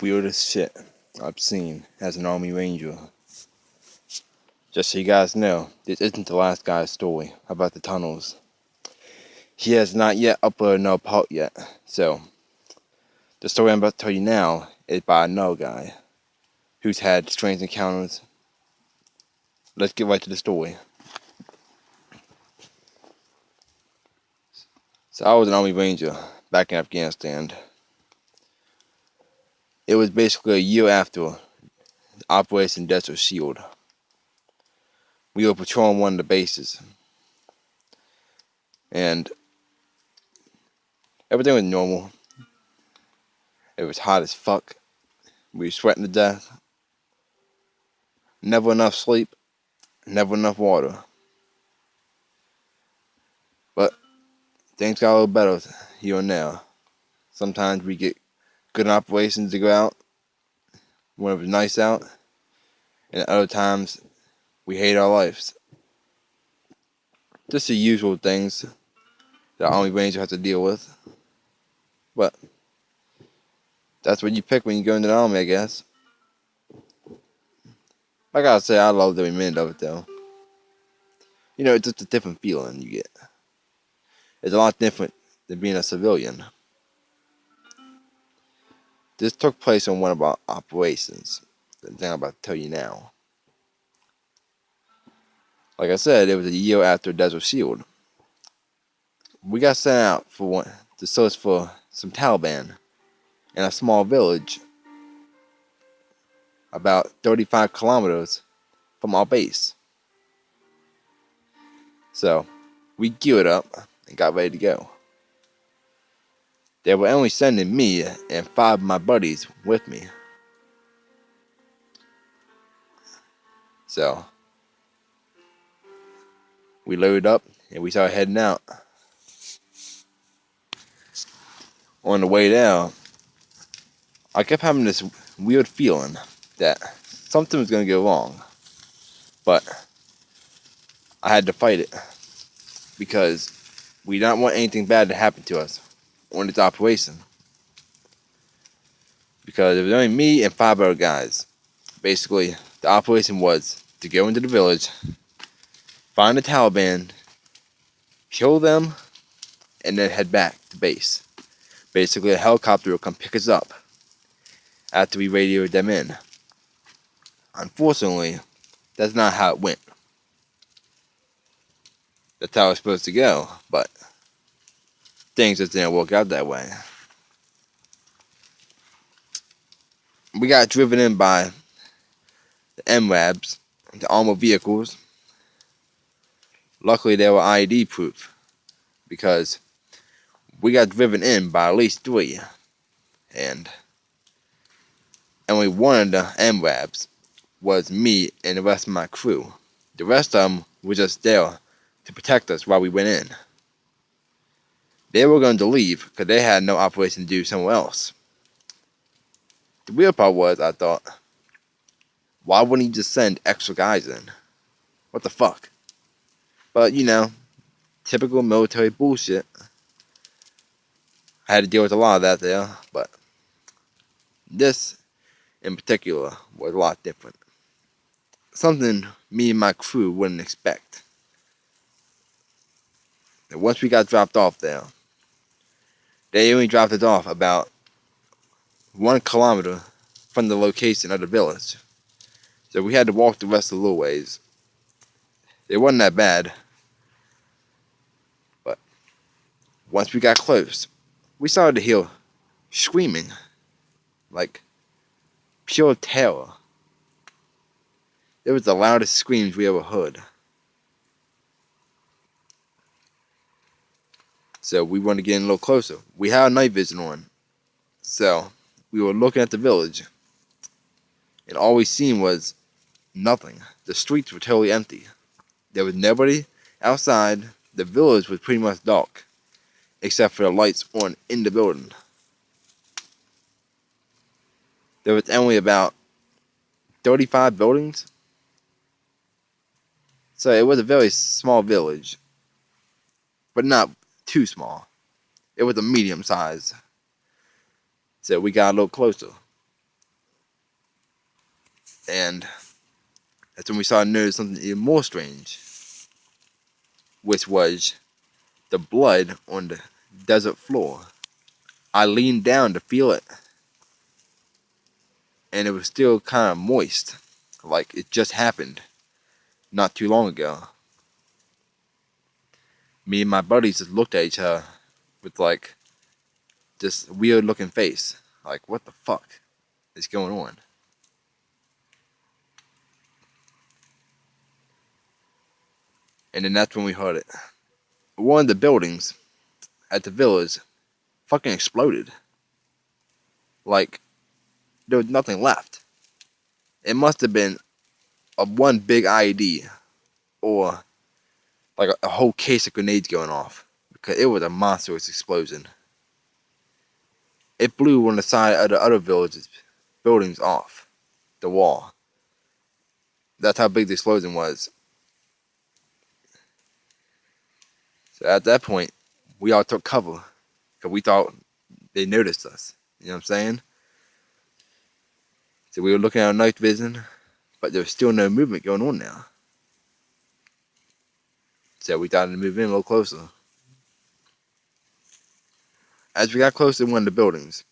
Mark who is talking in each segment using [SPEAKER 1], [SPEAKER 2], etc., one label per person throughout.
[SPEAKER 1] Weirdest shit I've seen as an Army Ranger. Just so you guys know, this isn't the last guy's story about the tunnels. He has not yet uploaded no part yet, so the story I'm about to tell you now is by another guy who's had strange encounters. Let's get right to the story. So I was an Army Ranger back in Afghanistan. It was basically a year after Operation Desert Shield. We were patrolling one of the bases, and everything was normal. It was hot as fuck. We were sweating to death. Never enough sleep. Never enough water. But things got a little better here and there. Sometimes we get good operations to go out when it was nice out, and other times we hate our lives. Just the usual things that Army Ranger has to deal with. But that's what you pick when you go into the Army, I guess. I gotta say, I loved every minute of it, though. You know, it's just a different feeling you get. It's a lot different than being a civilian. This took place on one of our operations, the thing I'm about to tell you now. Like I said, it was a year after Desert Shield. We got sent out to search for some Taliban in a small village about 35 kilometers from our base. So we geared up and got ready to go. They were only sending me and 5 of my buddies with me. So we loaded up and we started heading out. On the way down, I kept having this weird feeling that something was going to go wrong. But I had to fight it because we don't want anything bad to happen to us on this operation. Because it was only me and 5 other guys. Basically, the operation was to go into the village, find the Taliban, kill them, and then head back to base. Basically, a helicopter will come pick us up after we radioed them in. Unfortunately, that's not how it went. That's how it's supposed to go, but things just didn't work out that way. We got driven in by the MRABs, the armored vehicles. Luckily, they were ID proof because we got driven in by at least 3, and only one of the MRABs was me and the rest of my crew. The rest of them were just there to protect us while we went in. They were going to leave because they had no operation to do somewhere else. The weird part was, I thought, why wouldn't he just send extra guys in? What the fuck? But, you know, typical military bullshit. I had to deal with a lot of that there, but this in particular was a lot different. Something me and my crew wouldn't expect. And once we got dropped off there, they only dropped us off about 1 kilometer from the location of the village. So we had to walk the rest of the little ways. It wasn't that bad. But once we got close, we started to hear screaming. Like pure terror. It was the loudest screams we ever heard. So we wanted to get in a little closer. We had night vision on. So we were looking at the village. And all we seen was nothing. The streets were totally empty. There was nobody outside. The village was pretty much dark, except for the lights on in the building. There was only about 35 buildings. So it was a very small village, but not too small. It was a medium size. So we got a little closer. And that's when we started to notice something even more strange, which was the blood on the desert floor. I leaned down to feel it, and it was still kind of moist, like it just happened not too long ago. Me and my buddies just looked at each other with like this weird looking face, like what the fuck is going on? And then that's when we heard it. One of the buildings at the village fucking exploded. Like there was nothing left. It must have been a one big IED or like a whole case of grenades going off, because it was a monstrous explosion. It blew one of the side of the other village's buildings off the wall. That's how big the explosion was. So at that point, we all took cover because we thought they noticed us. You know what I'm saying? So we were looking at our night vision, but there was still no movement going on now. So we started to move in a little closer. As we got closer to one of the buildings,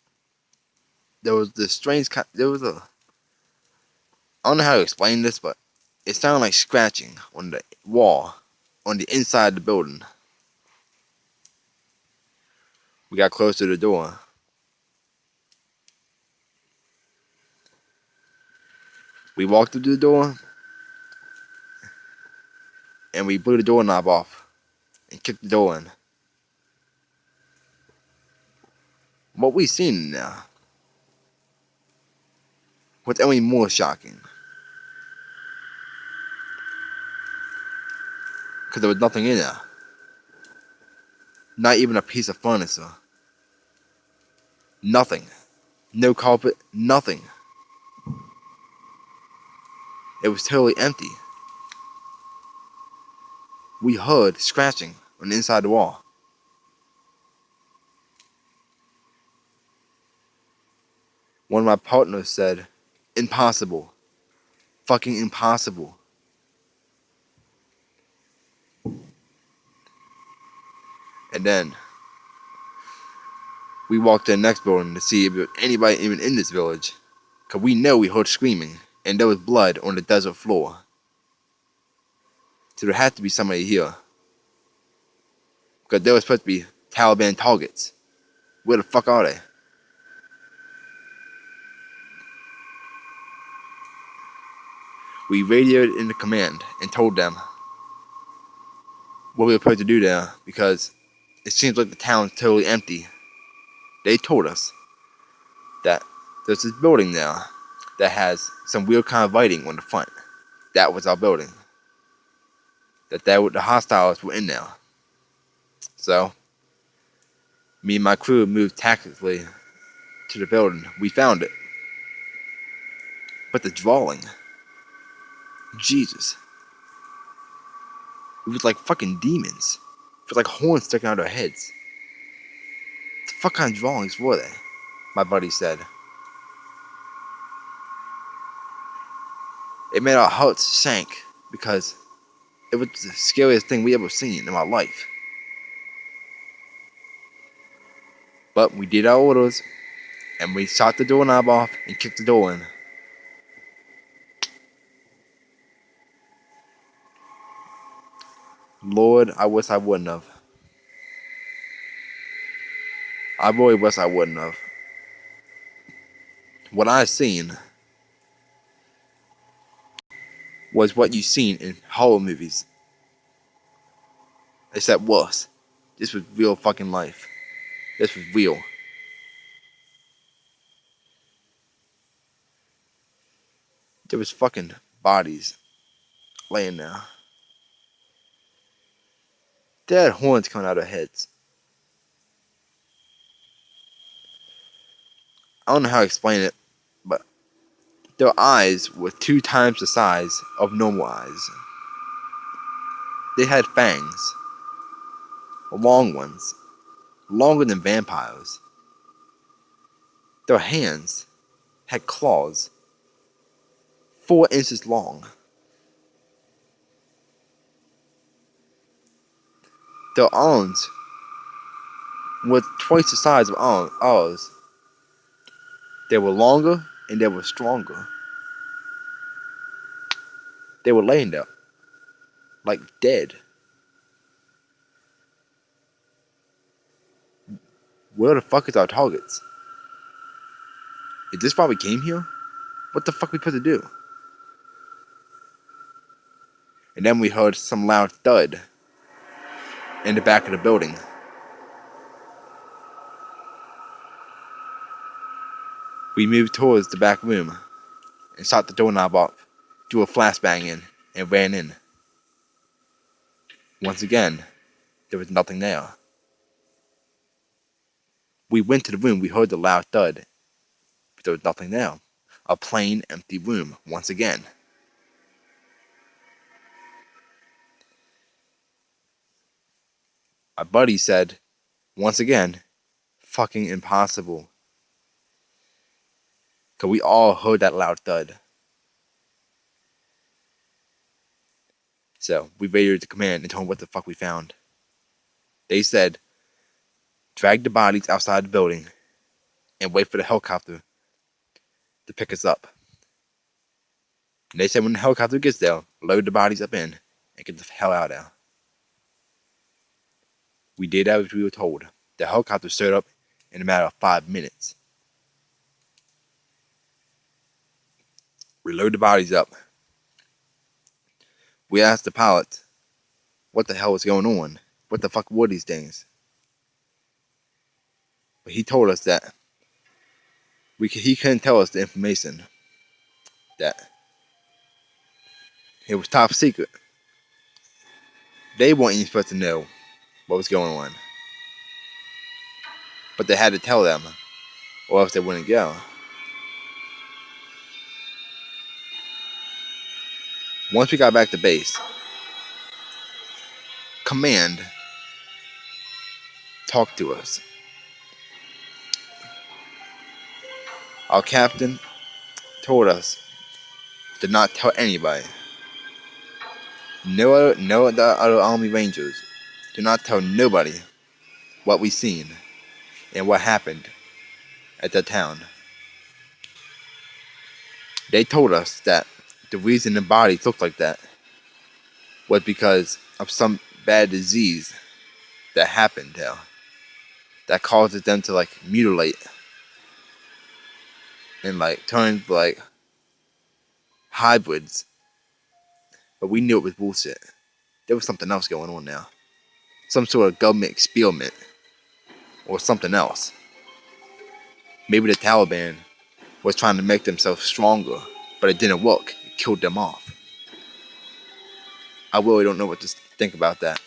[SPEAKER 1] there was this strange there was a, I don't know how to explain this, but it sounded like scratching on the wall on the inside of the building. We got close to the door. We walked through the door, and we blew the doorknob off and kicked the door in. What we seen now was only more shocking, because there was nothing in there. Not even a piece of furniture. Nothing. No carpet, nothing. It was totally empty. We heard scratching on the inside the wall. One of my partners said, "Impossible. Fucking impossible." And then we walked to the next building to see if there was anybody even in this village, because we know we heard screaming, and there was blood on the desert floor. So there had to be somebody here, because they were supposed to be Taliban targets. Where the fuck are they? We radioed into command and told them what we were supposed to do there, because it seems like the town's totally empty. They told us that there's this building there that has some weird kind of writing on the front. That was our building. The hostiles were in there. So, me and my crew moved tactically to the building. We found it. But the drawing, Jesus. It was like fucking demons. It was like horns sticking out of their heads. What the fuck kind of drawings were they? My buddy said. It made our hearts sank, because it was the scariest thing we ever seen in my life. But we did our orders, and we shot the doorknob off and kicked the door in. Lord, I wish I wouldn't have. I really wish I wouldn't have. What I seen was what you seen in horror movies. Except worse. This was real fucking life. This was real. There was fucking bodies laying there. They had horns coming out of their heads. I don't know how to explain it, but their eyes were 2 times the size of normal eyes. They had fangs. Long ones. Longer than vampires. Their hands had claws. 4 inches long. Their arms were twice the size of ours. They were longer and they were stronger. They were laying there, like dead. Where the fuck is our targets? Is this why we came here? What the fuck we supposed to do? And then we heard some loud thud in the back of the building. We moved towards the back room and shot the doorknob off, drew a flashbang in, and ran in. Once again, there was nothing there. We went to the room, we heard the loud thud, but there was nothing there. A plain, empty room, once again. My buddy said, once again, fucking impossible. Because we all heard that loud thud. So we radioed the command and told them what the fuck we found. They said, drag the bodies outside the building and wait for the helicopter to pick us up. And they said when the helicopter gets there, load the bodies up in and get the hell out of there. We did as we were told. The helicopter showed up in a matter of 5 minutes. We load the bodies up. We asked the pilot what the hell was going on. What the fuck were these things? But he told us that he couldn't tell us the information. That it was top secret. They weren't even supposed to know what was going on. But they had to tell them, or else they wouldn't go. Once we got back to base, command talked to us. Our captain told us to not tell anybody. No other Army Rangers. Do not tell nobody what we seen and what happened at that town. They told us that the reason the bodies looked like that was because of some bad disease that happened there that causes them to like mutilate and like turn like hybrids. But we knew it was bullshit. There was something else going on now. Some sort of government experiment or something else. Maybe the Taliban was trying to make themselves stronger, but it didn't work. It killed them off. I really don't know what to think about that.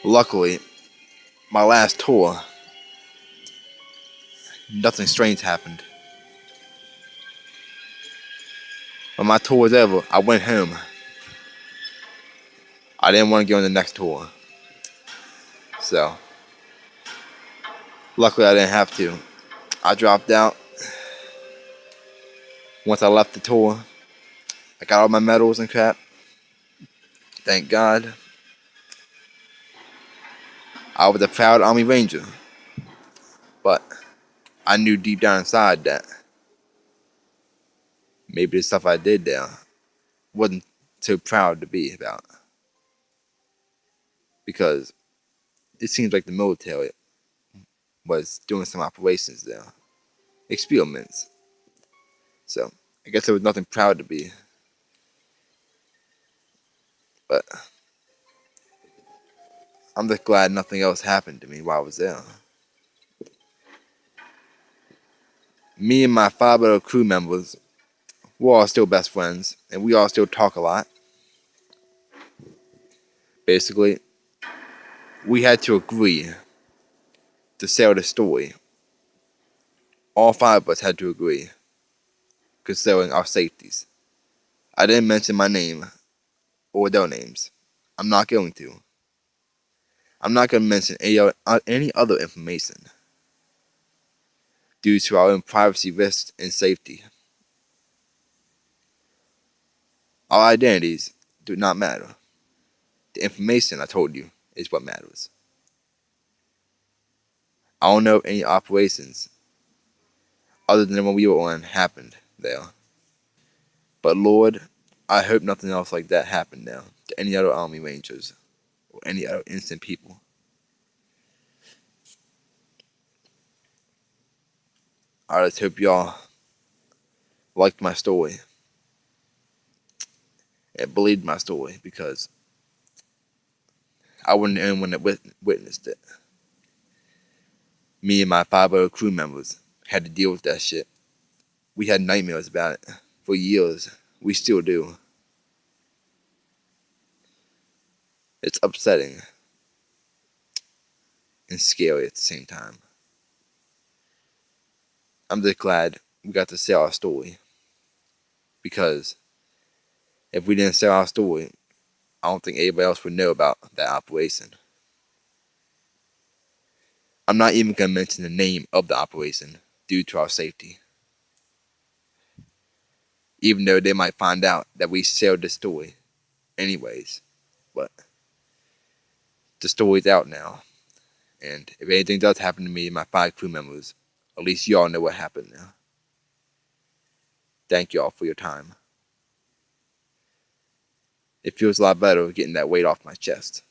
[SPEAKER 1] Luckily, my last tour, nothing strange happened. When my tour was over, I went home. I didn't want to go on the next tour. So, luckily I didn't have to. I dropped out. Once I left the tour, I got all my medals and crap. Thank God. I was a proud Army Ranger. But I knew deep down inside that maybe the stuff I did there wasn't so proud to be about. Because it seems like the military was doing some operations there. Experiments. So, I guess there was nothing proud to be. But I'm just glad nothing else happened to me while I was there. Me and my 5 other crew members, we're all still best friends, and we all still talk a lot. Basically, we had to agree to sell the story. All 5 of us had to agree, considering our safeties. I didn't mention my name or their names. I'm not going to. I'm not going to mention any other information. due to our own privacy risks and safety. Our identities do not matter. The information I told you is what matters. I don't know if any operations other than the one we were on happened there. But Lord, I hope nothing else like that happened now to any other Army Rangers or any other innocent people. I just hope y'all liked my story and believed my story, because I wasn't the only one that witnessed it. Me and my 5 other crew members had to deal with that shit. We had nightmares about it for years. We still do. It's upsetting and scary at the same time. I'm just glad we got to sell our story, because if we didn't sell our story, I don't think anybody else would know about that operation. I'm not even going to mention the name of the operation due to our safety, even though they might find out that we sold the story anyways. But the story's out now, and if anything does happen to me and my 5 crew members, at least y'all know what happened now. Thank y'all for your time. It feels a lot better getting that weight off my chest.